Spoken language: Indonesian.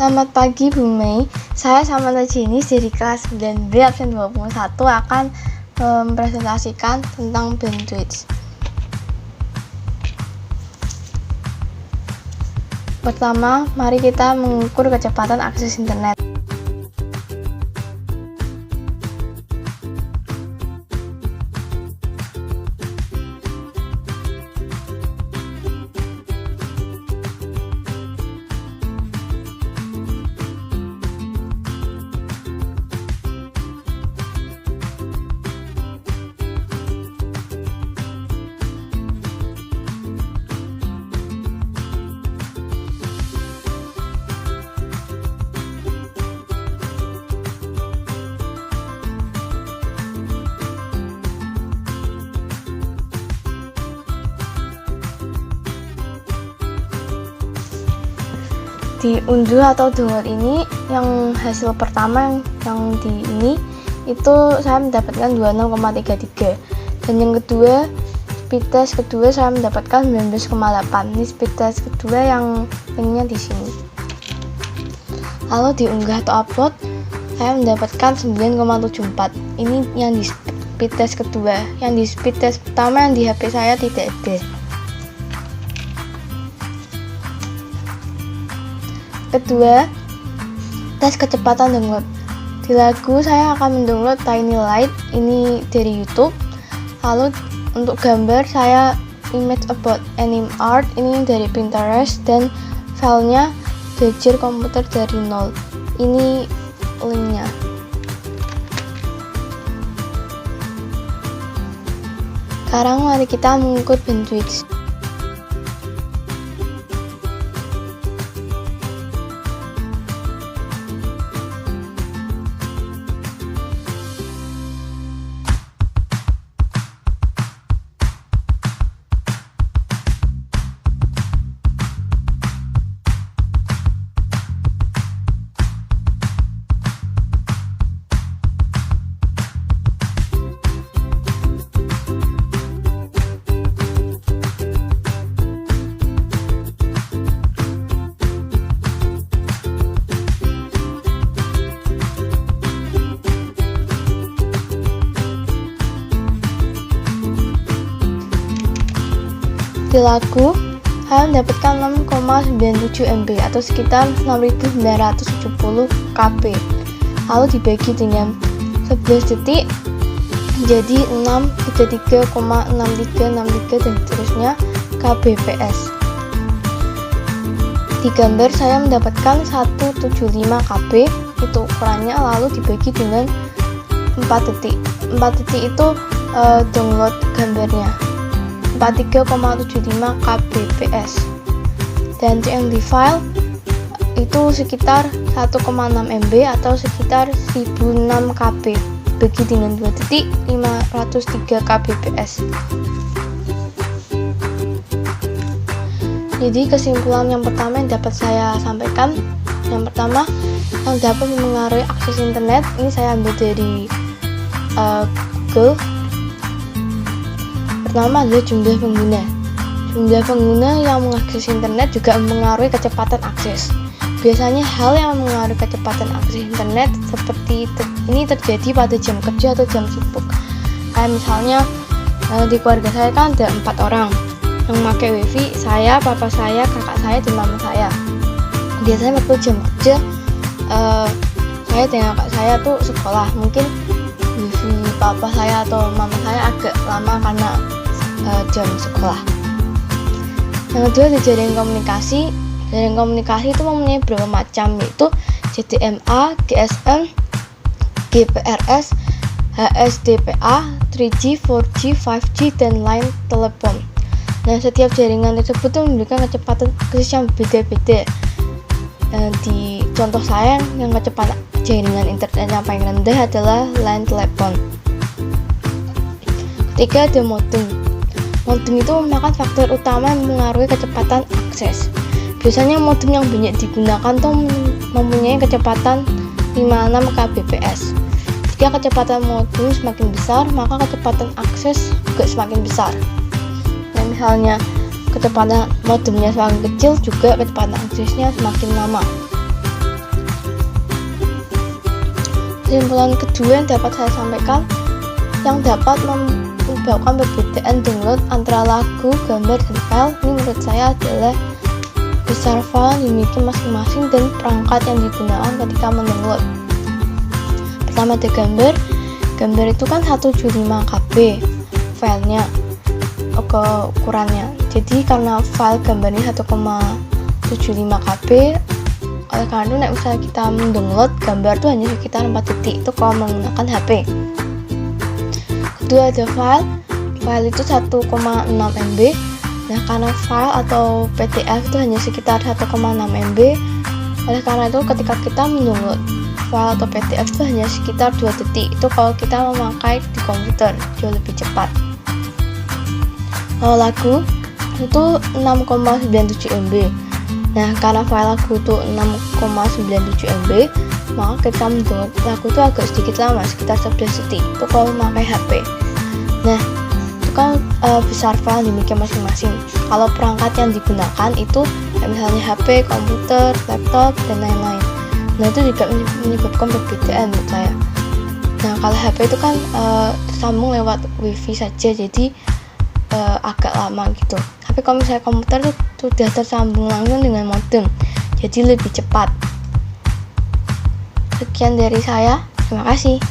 Selamat pagi Bu Mei, saya sama Jenis dari kelas 9B absen 21 akan mempresentasikan tentang bandwidth. Pertama, mari kita mengukur kecepatan akses internet. Di unduh atau download ini, yang hasil pertama yang di ini itu saya mendapatkan 26,33, dan yang kedua speed test kedua saya mendapatkan 19,8. Ini speed test kedua yang linknya di sini. Lalu diunggah atau upload saya mendapatkan 9,74. Ini yang di speed test kedua. Yang di speed test pertama yang di HP saya tidak ada. Kedua, tes kecepatan download. Di lagu saya akan mendownload Tiny Light, ini dari YouTube. Lalu untuk gambar saya image about anime art, ini dari Pinterest, dan filenya belajar komputer dari nol. Ini linknya. Sekarang mari kita mengukur bandwidth. Di lagu saya mendapatkan 6,97 MB atau sekitar 6.970 KB. Lalu dibagi dengan 11 detik jadi 6, 33,63, 63 dan seterusnya kbps. Di gambar saya mendapatkan 175 KB, itu ukurannya, lalu dibagi dengan 4 detik. 4 detik itu download gambarnya 43,75 kbps, dan yang di file itu sekitar 1,6 MB atau sekitar 1006 KB, bagi dengan 2 detik 503 kbps. Jadi kesimpulan yang pertama yang dapat saya sampaikan, yang pertama yang dapat mempengaruhi akses internet, ini saya ambil dari Google. Pertama adalah jumlah pengguna. Jumlah pengguna yang mengakses internet juga mempengaruhi kecepatan akses. Biasanya hal yang mempengaruhi kecepatan akses internet seperti ini terjadi pada jam kerja atau jam sibuk. Misalnya di keluarga saya kan ada 4 orang yang memakai wifi, saya, papa saya, kakak saya, dan mama saya. Biasanya waktu jam kerja saya dengan kakak saya tuh sekolah, mungkin wifi papa saya atau mama saya agak lama karena jam sekolah. Yang kedua ada jaringan komunikasi. Jaringan komunikasi itu mempunyai beberapa macam, yaitu JDMA, GSM, GPRS, HSDPA, 3G, 4G, 5G, dan lain telepon. Nah, setiap jaringan tersebut memberikan kecepatan akses yang beda-beda. Di contoh saya yang kecepatan jaringan internet yang paling rendah adalah line telepon. Ketiga ada modem. Modem itu merupakan faktor utama yang mempengaruhi kecepatan akses. Biasanya modem yang banyak digunakan tuh mempunyai kecepatan 56 kbps. Jika kecepatan modem semakin besar, maka kecepatan akses juga semakin besar. Nah, misalnya kecepatan modemnya semakin kecil, juga kecepatan aksesnya semakin lama. Kesimpulan kedua yang dapat saya sampaikan, yang dapat menyebabkan perbedaan download antara lagu, gambar, dan file ini menurut saya adalah besar file yang dimiliki masing-masing dan perangkat yang digunakan ketika mendownload. Pertama ada gambar. Gambar itu kan 175 KB filenya, ukurannya. Jadi karena file gambarnya 1,75 KB, oleh karena itu misalnya kita mendownload gambar itu hanya sekitar 4 detik itu kalau menggunakan HP. Kedua ada file itu 1,6 MB. Nah karena file atau PDF itu hanya sekitar 1,6 MB, oleh karena itu ketika kita mendownload file atau PDF itu hanya sekitar 2 detik itu kalau kita memakai di komputer, jauh lebih cepat. Kalau lagu itu 6,97 MB. Nah karena file lagu itu 6,97 MB, maka ketika mendownload lagu itu agak sedikit lama, sekitar 11 detik itu kalau memakai HP. Nah itu kan besar file dimiliki masing-masing. Kalau perangkat yang digunakan itu misalnya HP, komputer, laptop, dan lain-lain. Nah itu juga menyebabkan perbedaan menurut saya. Nah kalau HP itu kan tersambung lewat wifi saja, jadi agak lama gitu. Tapi kalau misalnya komputer itu sudah tersambung langsung dengan modem, jadi lebih cepat. Sekian dari saya, terima kasih.